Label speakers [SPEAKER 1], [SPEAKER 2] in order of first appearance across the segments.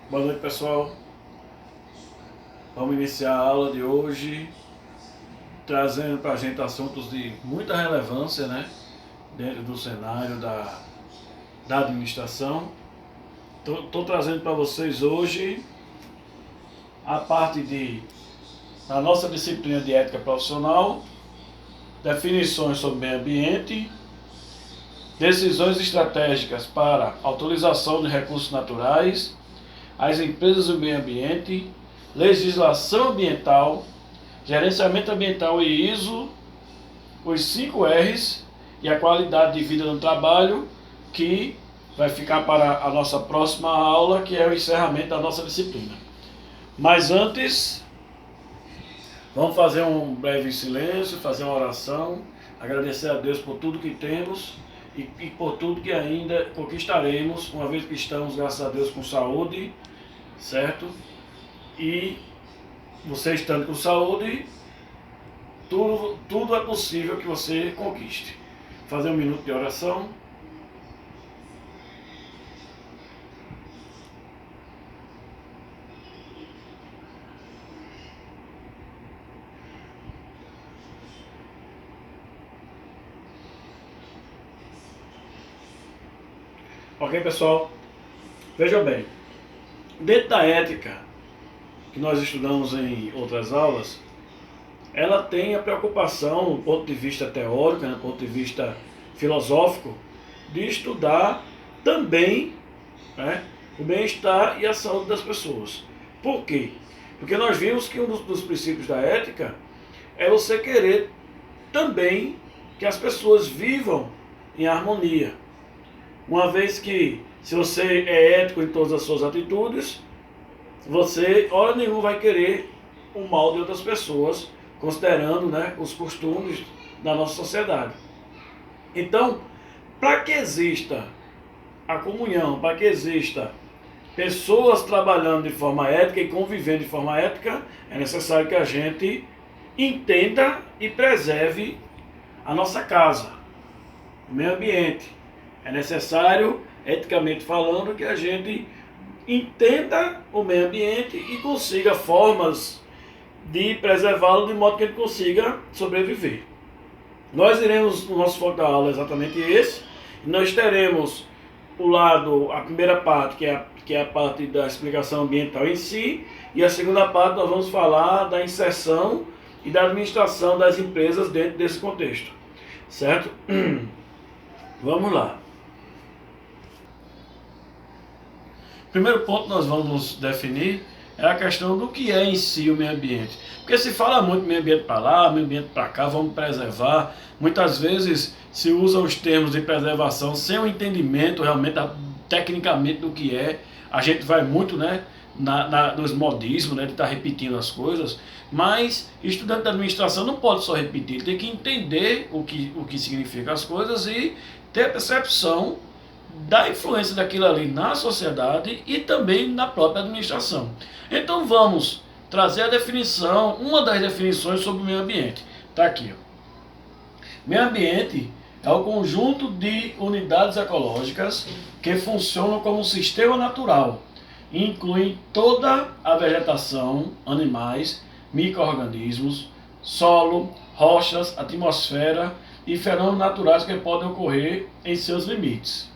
[SPEAKER 1] Boa noite, pessoal. Vamos iniciar a aula de hoje trazendo para a gente assuntos de muita relevância, né? Dentro do cenário da administração. Estou trazendo para vocês hoje a parte da nossa disciplina de ética profissional, definições sobre meio ambiente, decisões estratégicas para autorização de recursos naturais, as empresas do meio ambiente, legislação ambiental, gerenciamento ambiental e ISO, os 5 R's e a qualidade de vida no trabalho, que vai ficar para a nossa próxima aula, que é o encerramento da nossa disciplina. Mas antes, vamos fazer um breve silêncio, fazer uma oração, agradecer a Deus por tudo que temos e por tudo que ainda conquistaremos, uma vez que estamos, graças a Deus, com saúde, certo? E você estando com saúde, tudo é possível que você conquiste. Fazer um minuto de oração. Ok, pessoal? Veja bem, dentro da ética que nós estudamos em outras aulas, ela tem a preocupação, do ponto de vista teórico, do ponto de vista filosófico, de estudar também, né, o bem-estar e a saúde das pessoas. Por quê? Porque nós vimos que um dos princípios da ética é você querer também que as pessoas vivam em harmonia. Uma vez que, se você é ético em todas as suas atitudes, você, hora nenhuma, vai querer o mal de outras pessoas, considerando, né, os costumes da nossa sociedade. Então, para que exista a comunhão, para que exista pessoas trabalhando de forma ética e convivendo de forma ética, é necessário que a gente entenda e preserve a nossa casa, o meio ambiente. É necessário, eticamente falando, que a gente entenda o meio ambiente e consiga formas de preservá-lo de modo que ele consiga sobreviver. Nós iremos, no nosso foco da aula, exatamente esse. Nós teremos a primeira parte, que é a parte da explicação ambiental em si, e a segunda parte nós vamos falar da inserção e da administração das empresas dentro desse contexto. Certo? Vamos lá. O primeiro ponto que nós vamos definir é a questão do que é em si o meio ambiente. Porque se fala muito meio ambiente para lá, meio ambiente para cá, vamos preservar. Muitas vezes se usam os termos de preservação sem o entendimento realmente, tecnicamente, do que é. A gente vai muito, né, nos modismos, né, de estar repetindo as coisas. Mas estudante da administração não pode só repetir, tem que entender o que significam as coisas e ter a percepção da influência daquilo ali na sociedade e também na própria administração. Então vamos trazer a definição, uma das definições sobre o meio ambiente. Está aqui. Meio ambiente é o conjunto de unidades ecológicas que funcionam como um sistema natural. Inclui toda a vegetação, animais, micro-organismos, solo, rochas, atmosfera e fenômenos naturais que podem ocorrer em seus limites.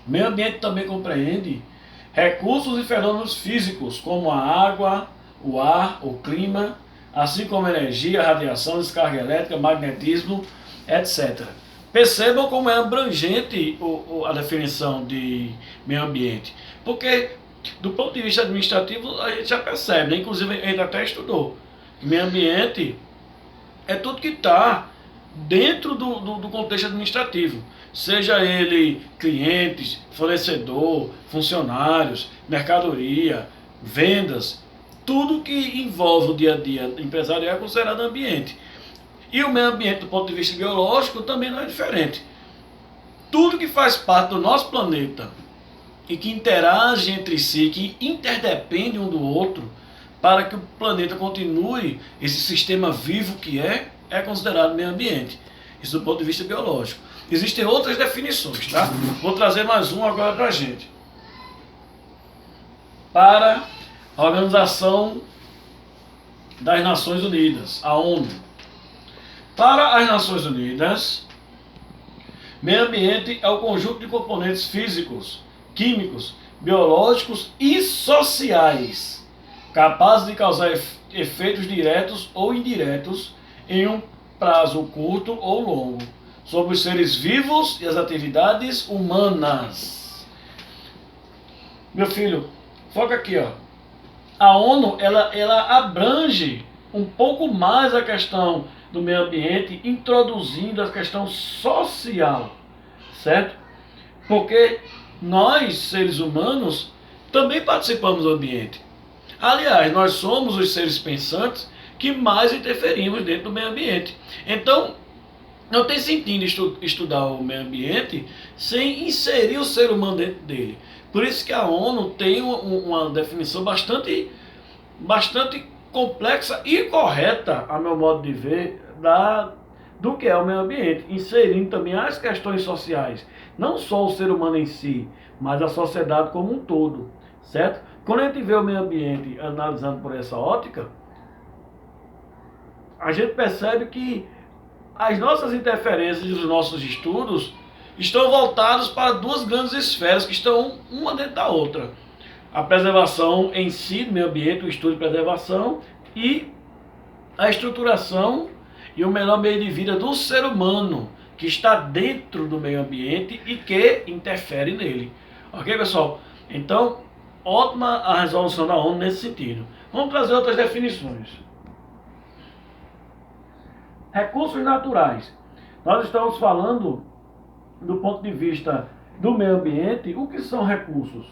[SPEAKER 1] O meio ambiente também compreende recursos e fenômenos físicos, como a água, o ar, o clima, assim como energia, radiação, descarga elétrica, magnetismo, etc. Percebam como é abrangente a definição de meio ambiente, porque do ponto de vista administrativo a gente já percebe, né? Inclusive a gente até estudou, que meio ambiente é tudo que está dentro do contexto administrativo, seja ele clientes, fornecedor, funcionários, mercadoria, vendas, tudo que envolve o dia a dia empresarial é considerado ambiente. E o meio ambiente do ponto de vista biológico também não é diferente. Tudo que faz parte do nosso planeta e que interage entre si, que interdepende um do outro, para que o planeta continue esse sistema vivo que é considerado meio ambiente. Isso do ponto de vista biológico. Existem outras definições, tá? Vou trazer mais uma agora para a gente. para a Organização das Nações Unidas, a ONU. Para as Nações Unidas, meio ambiente é o conjunto de componentes físicos, químicos, biológicos e sociais, capazes de causar efeitos diretos ou indiretos em um prazo curto ou longo, sobre os seres vivos e as atividades humanas. Meu filho, foca aqui, ó. A ONU, ela abrange um pouco mais a questão do meio ambiente, introduzindo a questão social, certo? Porque nós, seres humanos, também participamos do ambiente. Aliás, nós somos os seres pensantes que mais interferimos dentro do meio ambiente. Então, não tem sentido estudar o meio ambiente sem inserir o ser humano dentro dele. Por isso que a ONU tem uma definição bastante complexa e correta, a meu modo de ver, do que é o meio ambiente, inserindo também as questões sociais, não só o ser humano em si, mas a sociedade como um todo, certo? Quando a gente vê o meio ambiente analisando por essa ótica, a gente percebe que as nossas interferências e os nossos estudos estão voltados para duas grandes esferas que estão uma dentro da outra. A preservação em si do meio ambiente, o estudo de preservação e a estruturação e o melhor meio de vida do ser humano que está dentro do meio ambiente e que interfere nele. Ok, pessoal? Então, ótima a resolução da ONU nesse sentido. Vamos trazer outras definições. Recursos naturais. Nós estamos falando do ponto de vista do meio ambiente, o que são recursos?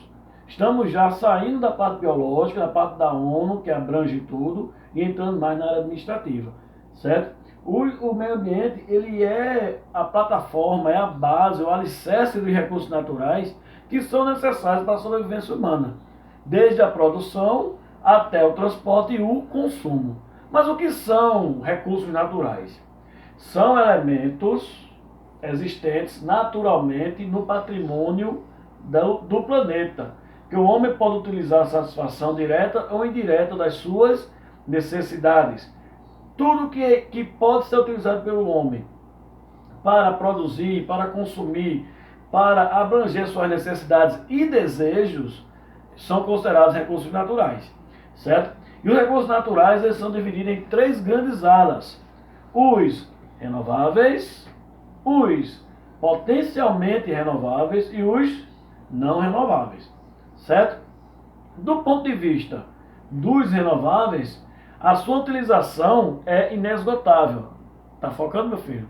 [SPEAKER 1] Estamos já saindo da parte biológica, da parte da ONU, que abrange tudo, e entrando mais na área administrativa, certo? O meio ambiente, ele é a plataforma, é a base, o alicerce dos recursos naturais que são necessários para a sobrevivência humana, desde a produção até o transporte e o consumo. Mas o que são recursos naturais? São elementos existentes naturalmente no patrimônio do planeta, que o homem pode utilizar a satisfação direta ou indireta das suas necessidades. Tudo que pode ser utilizado pelo homem para produzir, para consumir, para abranger suas necessidades e desejos, são considerados recursos naturais, certo? E os recursos naturais, eles são divididos em três grandes alas: os renováveis, os potencialmente renováveis e os não renováveis, certo? Do ponto de vista dos renováveis, a sua utilização é inesgotável. Tá focando, meu filho?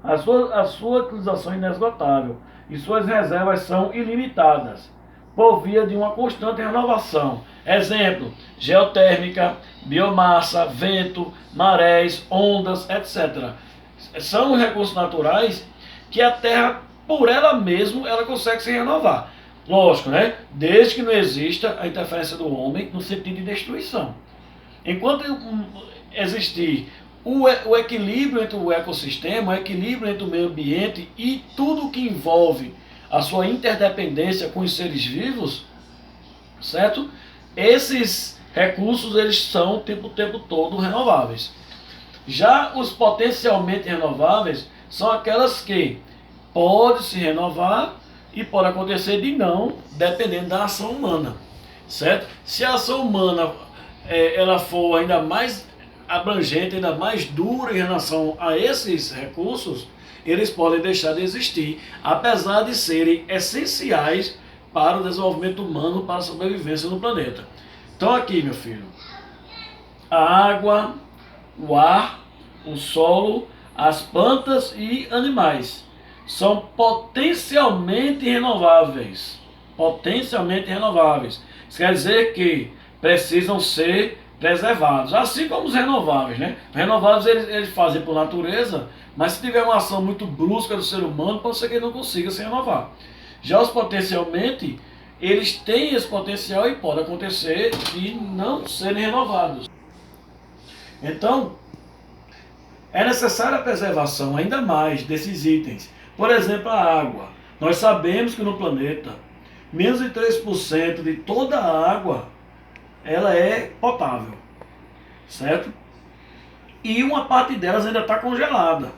[SPEAKER 1] A sua utilização é inesgotável e suas reservas são ilimitadas, por via de uma constante renovação. Exemplo: geotérmica, biomassa, vento, marés, ondas, etc. São recursos naturais que a Terra, por ela mesma, ela consegue se renovar. Lógico, né? Desde que não exista a interferência do homem no sentido de destruição. Enquanto existir o equilíbrio entre o ecossistema, o equilíbrio entre o meio ambiente e tudo que envolve a sua interdependência com os seres vivos, certo? Esses recursos, eles são o tempo todo renováveis. Já os potencialmente renováveis são aquelas que podem se renovar e pode acontecer de não, dependendo da ação humana, certo? Se a ação humana ela for ainda mais abrangente, ainda mais dura em relação a esses recursos, eles podem deixar de existir, apesar de serem essenciais para o desenvolvimento humano, para a sobrevivência no planeta. Então aqui, meu filho, a água, o ar, o solo, as plantas e animais são potencialmente renováveis. Potencialmente renováveis. Isso quer dizer que precisam ser preservados, assim como os renováveis, né? Os renováveis eles fazem por natureza, mas se tiver uma ação muito brusca do ser humano, pode ser que ele não consiga se renovar. Já os potencialmente, eles têm esse potencial e pode acontecer de não serem renovados. Então, é necessária a preservação ainda mais desses itens. Por exemplo, a água. Nós sabemos que no planeta menos de 3% de toda a água, ela é potável, certo? E uma parte delas ainda está congelada.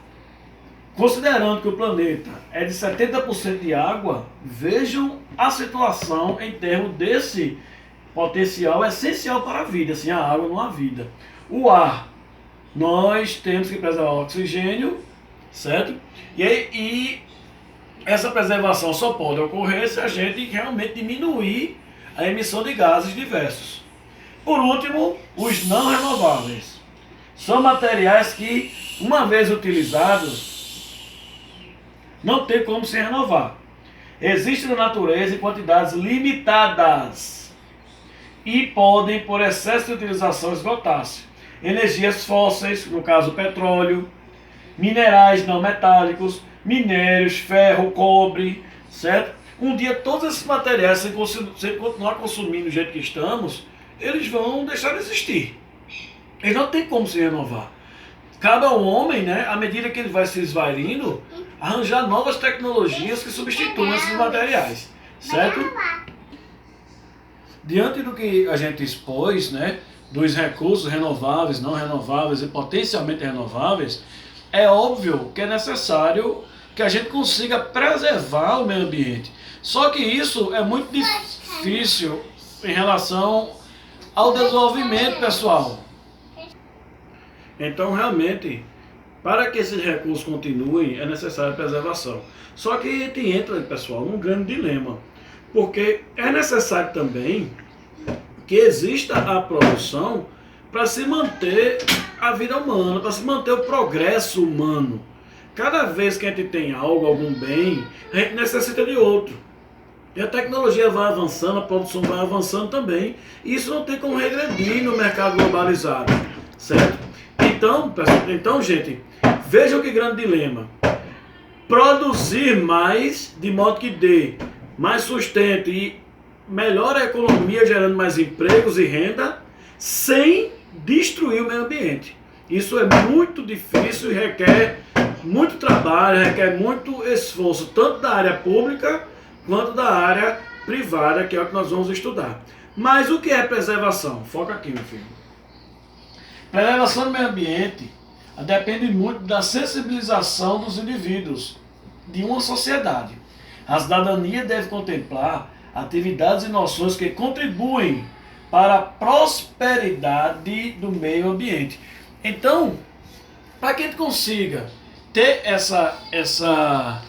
[SPEAKER 1] Considerando que o planeta é de 70% de água, vejam a situação em termos desse potencial essencial para a vida. Sem a água não há vida. O ar, nós temos que preservar o oxigênio, certo? E essa preservação só pode ocorrer se a gente realmente diminuir a emissão de gases diversos. Por último, os não renováveis. São materiais que, uma vez utilizados, não tem como se renovar. Existem na natureza em quantidades limitadas e podem, por excesso de utilização, esgotar-se. Energias fósseis, no caso petróleo, minerais não metálicos, minérios, ferro, cobre, certo? Um dia todos esses materiais, se continuar consumindo do jeito que estamos, eles vão deixar de existir. Eles não têm como se renovar. Cabe ao homem, né, à medida que ele vai se esvairindo, arranjar novas tecnologias que substituam esses materiais, certo? Diante do que a gente expôs, né, dos recursos renováveis, não renováveis e potencialmente renováveis, é óbvio que é necessário que a gente consiga preservar o meio ambiente. Só que isso é muito difícil em relação ao desenvolvimento pessoal. Então, realmente, para que esses recursos continuem, é necessária a preservação. Só que a gente entra, pessoal, num grande dilema. Porque é necessário também que exista a produção para se manter a vida humana, para se manter o progresso humano. Cada vez que a gente tem algo, algum bem, a gente necessita de outro. E a tecnologia vai avançando, a produção vai avançando também. E isso não tem como regredir no mercado globalizado, certo? Então, gente, vejam que grande dilema. Produzir mais, de modo que dê mais sustento e melhore a economia, gerando mais empregos e renda, sem destruir o meio ambiente. Isso é muito difícil e requer muito trabalho, requer muito esforço, tanto da área pública quanto da área privada, que é o que nós vamos estudar. Mas o que é preservação? Foca aqui, meu filho. Preservação do meio ambiente depende muito da sensibilização dos indivíduos de uma sociedade. A cidadania deve contemplar atividades e noções que contribuem para a prosperidade do meio ambiente. Então, para que a gente consiga ter essa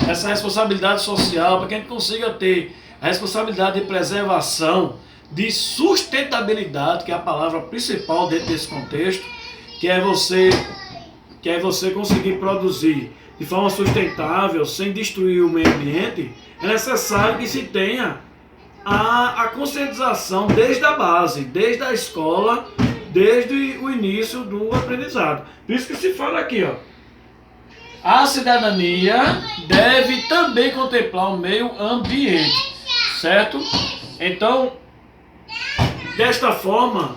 [SPEAKER 1] responsabilidade social, para que a gente consiga ter a responsabilidade de preservação, de sustentabilidade, que é a palavra principal dentro desse contexto, que é você conseguir produzir de forma sustentável, sem destruir o meio ambiente, é necessário que se tenha a conscientização desde a base, desde a escola, desde o início do aprendizado. Por isso que se fala aqui, ó, a cidadania deve também contemplar o meio ambiente, certo? Então, desta forma,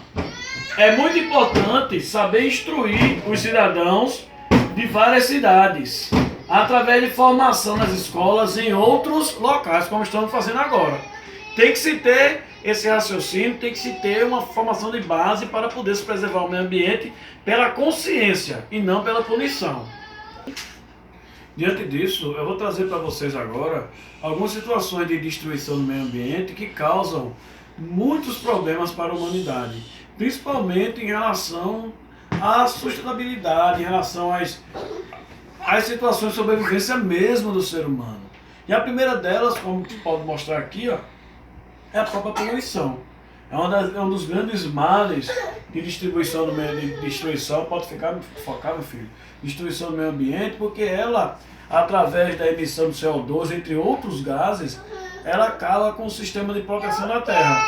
[SPEAKER 1] é muito importante saber instruir os cidadãos de várias cidades, através de formação nas escolas em outros locais, como estamos fazendo agora. Tem que se ter esse raciocínio, tem que se ter uma formação de base para poder se preservar o meio ambiente pela consciência e não pela punição. Diante disso, eu vou trazer para vocês agora algumas situações de destruição do meio ambiente que causam muitos problemas para a humanidade, principalmente em relação à sustentabilidade, em relação às situações de sobrevivência mesmo do ser humano. E a primeira delas, como pode mostrar aqui, ó, é a própria poluição. É um dos grandes males de destruição do pode focar, meu filho, destruição do meio ambiente, porque ela, através da emissão do CO2, entre outros gases, ela acaba com o sistema de proteção da Terra,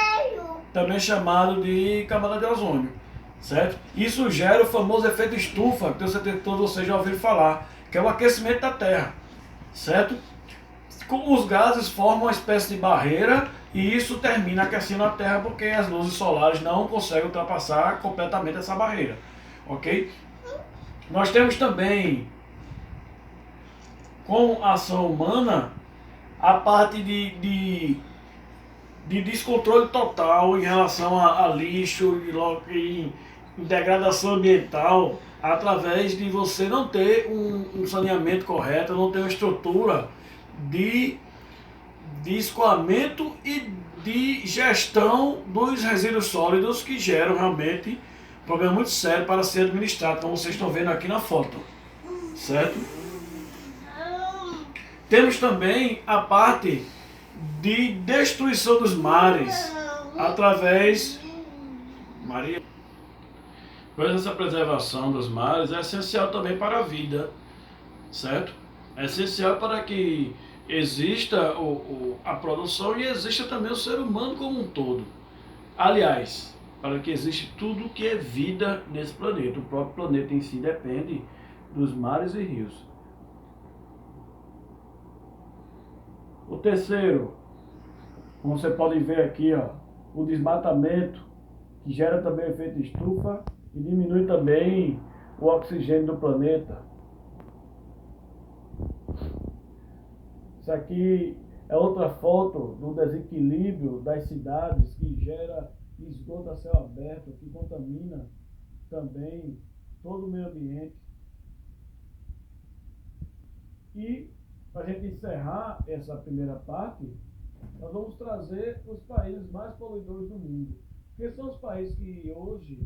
[SPEAKER 1] também chamado de camada de ozônio, certo? Isso gera o famoso efeito estufa, que tenho certeza que todos vocês já ouviram falar, que é o aquecimento da Terra, certo? Os gases formam uma espécie de barreira e isso termina aquecendo a Terra porque as luzes solares não conseguem ultrapassar completamente essa barreira, ok? Nós temos também, com a ação humana, a parte de descontrole total em relação a lixo e degradação ambiental, através de você não ter um saneamento correto, não ter uma estrutura de, de escoamento e de gestão dos resíduos sólidos, que geram realmente um problema muito sério para ser administrado, como vocês estão vendo aqui na foto, certo? Temos também a parte de destruição dos mares através, Maria, pois essa preservação dos mares é essencial também para a vida, certo? É essencial para que exista a produção e exista também o ser humano como um todo. Aliás, para que exista tudo que é vida nesse planeta. O próprio planeta em si depende dos mares e rios. O terceiro, como você pode ver aqui, ó, o desmatamento, que gera também o efeito estufa e diminui também o oxigênio do planeta. Isso aqui é outra foto do desequilíbrio das cidades, que gera esgoto a céu aberto, que contamina também todo o meio ambiente. E, para a gente encerrar essa primeira parte, nós vamos trazer os países mais poluidores do mundo. Porque são os países que hoje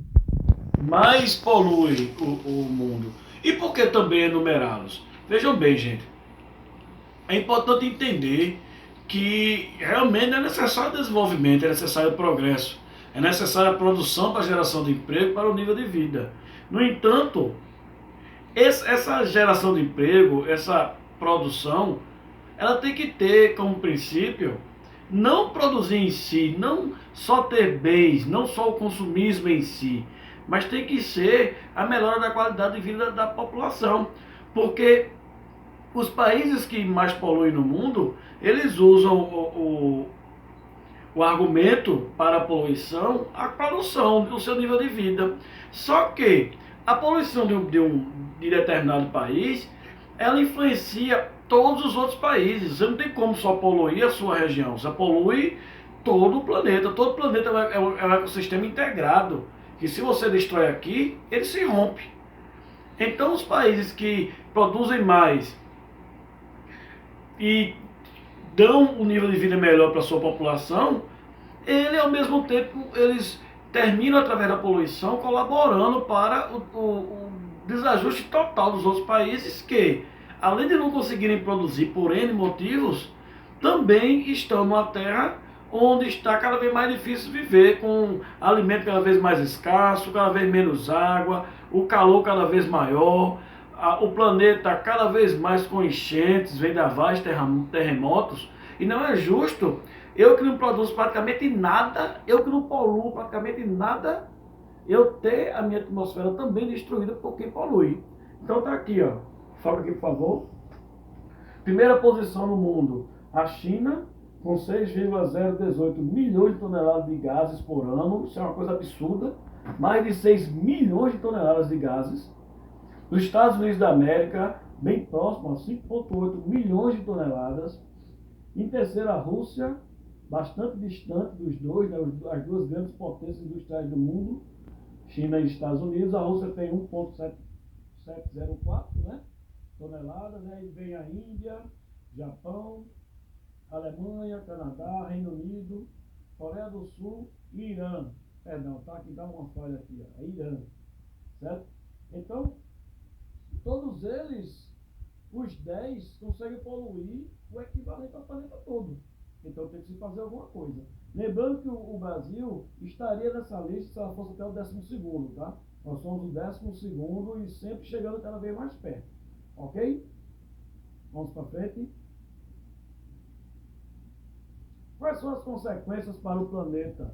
[SPEAKER 1] mais poluem o mundo. E por que também enumerá-los? Vejam bem, gente. É importante entender que realmente é necessário desenvolvimento, é necessário progresso, é necessária a produção para a geração de emprego para o nível de vida. No entanto, essa geração de emprego, essa produção, ela tem que ter como princípio não produzir em si, não só ter bens, não só o consumismo em si, mas tem que ser a melhora da qualidade de vida da população. Porque os países que mais poluem no mundo, eles usam o argumento para a poluição, a produção do seu nível de vida. Só que a poluição de determinado país, ela influencia todos os outros países. Você não tem como só poluir a sua região, você polui todo o planeta. Todo o planeta é um ecossistema integrado, que se você destrói aqui, ele se rompe. Então os países que produzem mais e dão um nível de vida melhor para a sua população, ele ao mesmo tempo, eles terminam através da poluição colaborando para o desajuste total dos outros países que, além de não conseguirem produzir por N motivos, também estão numa terra onde está cada vez mais difícil viver, com alimento cada vez mais escasso, cada vez menos água, o calor cada vez maior, o planeta cada vez mais com enchentes, vendavais, terremotos, e não é justo eu que não produzo praticamente nada, eu que não poluo praticamente nada, eu ter a minha atmosfera também destruída por quem polui. Então tá aqui, ó. Foca aqui, por favor. Primeira posição no mundo, a China, com 6,018 milhões de toneladas de gases por ano. Isso é uma coisa absurda. Mais de 6 milhões de toneladas de gases. Os Estados Unidos da América, bem próximo, a 5,8 milhões de toneladas. Em terceiro, a Rússia, bastante distante dos dois, né, as duas grandes potências industriais do mundo, China e Estados Unidos. A Rússia tem 1,704, né, toneladas, né, e vem a Índia, Japão, Alemanha, Canadá, Reino Unido, Coreia do Sul e Irã. Perdão, tá? Aqui dá uma falha aqui, ó, é Irã, certo? Então, todos eles, os 10, conseguem poluir o equivalente ao planeta todo. Então tem que se fazer alguma coisa. Lembrando que o Brasil estaria nessa lista se ela fosse até o 12º, tá? Nós somos o 12º e sempre chegando cada vez mais perto. Ok? Vamos para frente. Quais são as consequências para o planeta?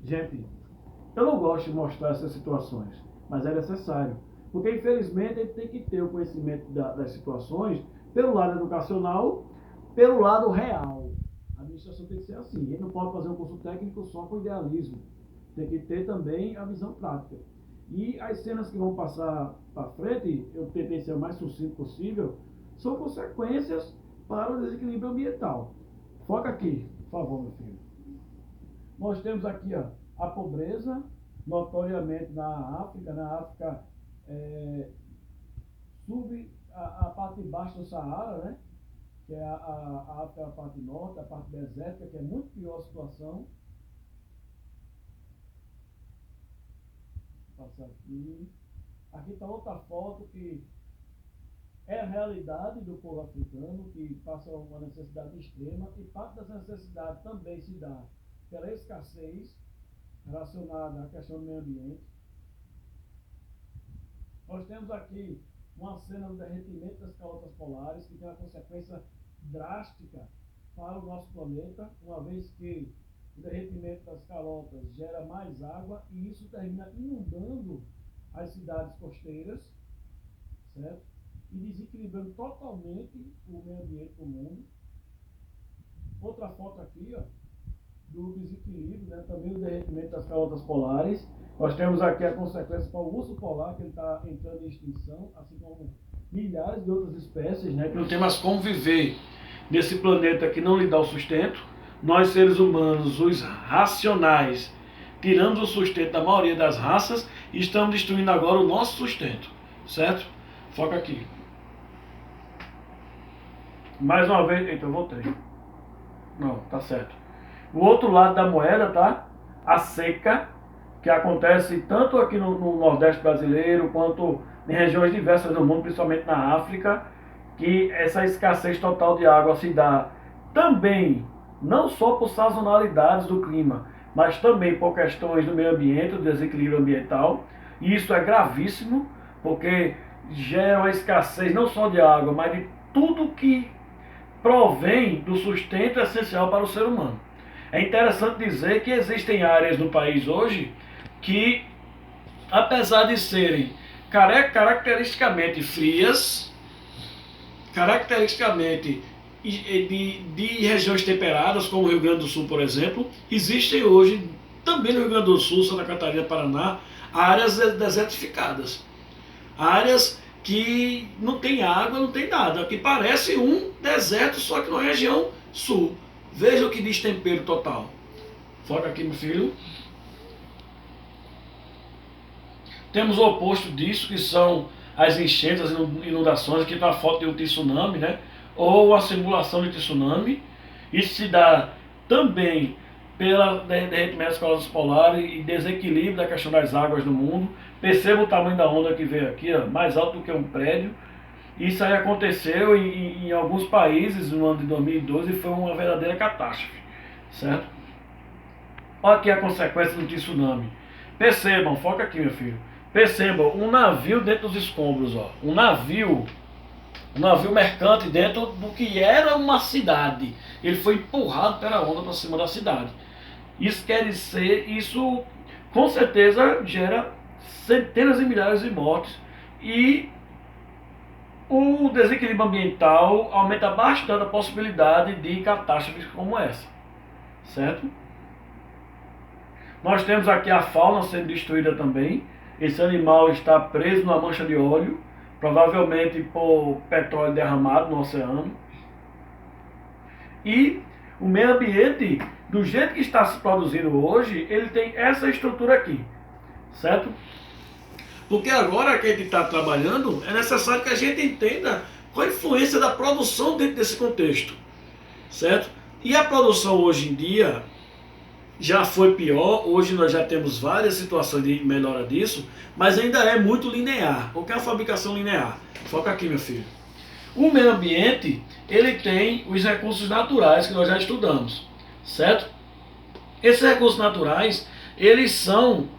[SPEAKER 1] Gente, eu não gosto de mostrar essas situações, mas é necessário. Porque infelizmente a gente tem que ter o conhecimento das situações pelo lado educacional, pelo lado real. A administração tem que ser assim. A gente não pode fazer um curso técnico só com idealismo. Tem que ter também a visão prática. E as cenas que vão passar para frente, eu tentei ser o mais sucinto possível, são consequências para o desequilíbrio ambiental. Foca aqui, por favor, meu filho. Nós temos aqui ó, a pobreza, notoriamente na África. Na África, a parte de baixo do Saara, né? Que é a África, a parte norte, a parte desértica, que é muito pior a situação. Vou passar aqui. Aqui está outra foto que é a realidade do povo africano, que passa uma necessidade extrema, e parte dessa necessidade também se dá pela escassez relacionada à questão do meio ambiente. Nós temos aqui uma cena do derretimento das calotas polares, que tem uma consequência drástica para o nosso planeta, uma vez que o derretimento das calotas gera mais água e isso termina inundando as cidades costeiras, certo? E desequilibrando totalmente o meio ambiente do mundo. Outra foto aqui, ó, do desequilíbrio, né? Também o derretimento das calotas polares. Nós temos aqui a consequência para o urso polar, que ele está entrando em extinção, assim como milhares de outras espécies, né? Que não tem mais como viver nesse planeta que não lhe dá o sustento. Nós, seres humanos, os racionais, tiramos o sustento da maioria das raças e estamos destruindo agora o nosso sustento, certo? Foca aqui. Mais uma vez, eita, eu voltei. Não, tá certo. O outro lado da moeda, tá? A seca, que acontece tanto aqui no Nordeste brasileiro, quanto em regiões diversas do mundo, principalmente na África, que essa escassez total de água se dá também, não só por sazonalidades do clima, mas também por questões do meio ambiente, do desequilíbrio ambiental. E isso é gravíssimo, porque gera uma escassez não só de água, mas de tudo que provém do sustento essencial para o ser humano. É interessante dizer que existem áreas no país hoje que, apesar de serem caracteristicamente frias, caracteristicamente de regiões temperadas, como o Rio Grande do Sul, por exemplo, existem hoje, também no Rio Grande do Sul, Santa Catarina, Paraná, áreas desertificadas. Áreas que não tem água, não tem nada, que parece um deserto, só que na região sul. Veja o que diz tempero total. Foca aqui, meu filho. Temos o oposto disso, que são as enchentes, as inundações. Aqui está a foto de um tsunami, né? Ou a simulação de tsunami. Isso se dá também pela derretimento das calotas polares e desequilíbrio da questão das águas no mundo. Perceba o tamanho da onda que veio aqui, ó, mais alto do que um prédio. Isso aí aconteceu em alguns países no ano de 2012 e foi uma verdadeira catástrofe, certo? Olha aqui a consequência do tsunami. Percebam, foca aqui, meu filho. Percebam, um navio dentro dos escombros, ó. Um navio mercante dentro do que era uma cidade. Ele foi empurrado pela onda para cima da cidade. Isso quer dizer, isso com certeza gera centenas de milhares de mortes e o desequilíbrio ambiental aumenta bastante a possibilidade de catástrofes como essa, certo? Nós temos aqui a fauna sendo destruída também. Esse animal está preso numa mancha de óleo, provavelmente por petróleo derramado no oceano. E o meio ambiente, do jeito que está se produzindo hoje, ele tem essa estrutura aqui, certo? Porque agora que a gente está trabalhando, é necessário que a gente entenda qual a influência da produção dentro desse contexto, certo? E a produção hoje em dia já foi pior, hoje nós já temos várias situações de melhora disso, mas ainda é muito linear. O que é a fabricação linear? Foca aqui, meu filho. O meio ambiente, ele tem os recursos naturais que nós já estudamos, certo? Esses recursos naturais, eles são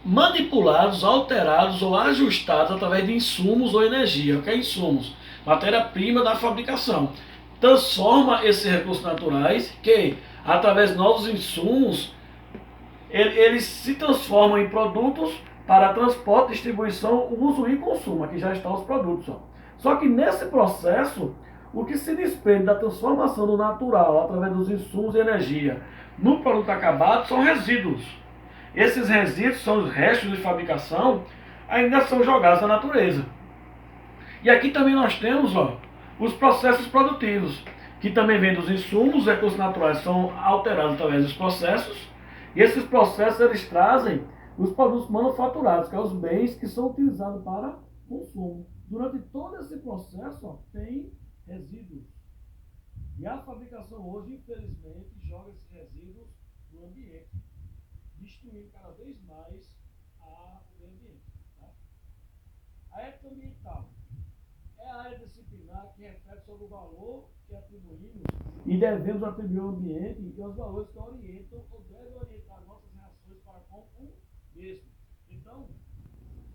[SPEAKER 1] manipulados, alterados ou ajustados através de insumos ou energia. O que é insumos? Matéria-prima da fabricação. Transforma esses recursos naturais que, através de novos insumos, eles se transformam em produtos para transporte, distribuição, uso e consumo. Aqui já estão os produtos. Ó. Só que nesse processo, o que se desprende da transformação do natural através dos insumos e energia no produto acabado são resíduos. Esses resíduos são os restos de fabricação, ainda são jogados na natureza. E aqui também nós temos, ó, os processos produtivos. que também vem dos insumos. Os recursos naturais são alterados através dos processos, e esses processos eles trazem os produtos manufaturados, que são os bens que são utilizados para consumo. Durante todo esse processo, ó, tem resíduos. E a fabricação hoje, infelizmente, joga esses resíduos no ambiente, destruindo cada vez mais o meio ambiente. Tá? A ética ambiental é a área disciplinar que reflete sobre o valor que atribuímos e devemos atribuir ao ambiente e os valores que orientam ou devem orientar nossas reações para com o mesmo. Então,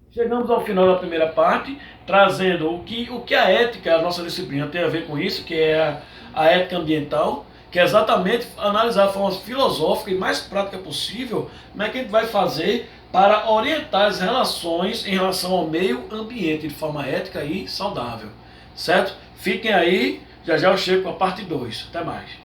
[SPEAKER 1] chegamos ao final da primeira parte, trazendo o que a ética, a nossa disciplina, tem a ver com isso, que é a ética ambiental, que é exatamente analisar de forma filosófica e mais prática possível como é que a gente vai fazer para orientar as relações em relação ao meio ambiente de forma ética e saudável. Certo? Fiquem aí, já já eu chego com a parte 2. Até mais.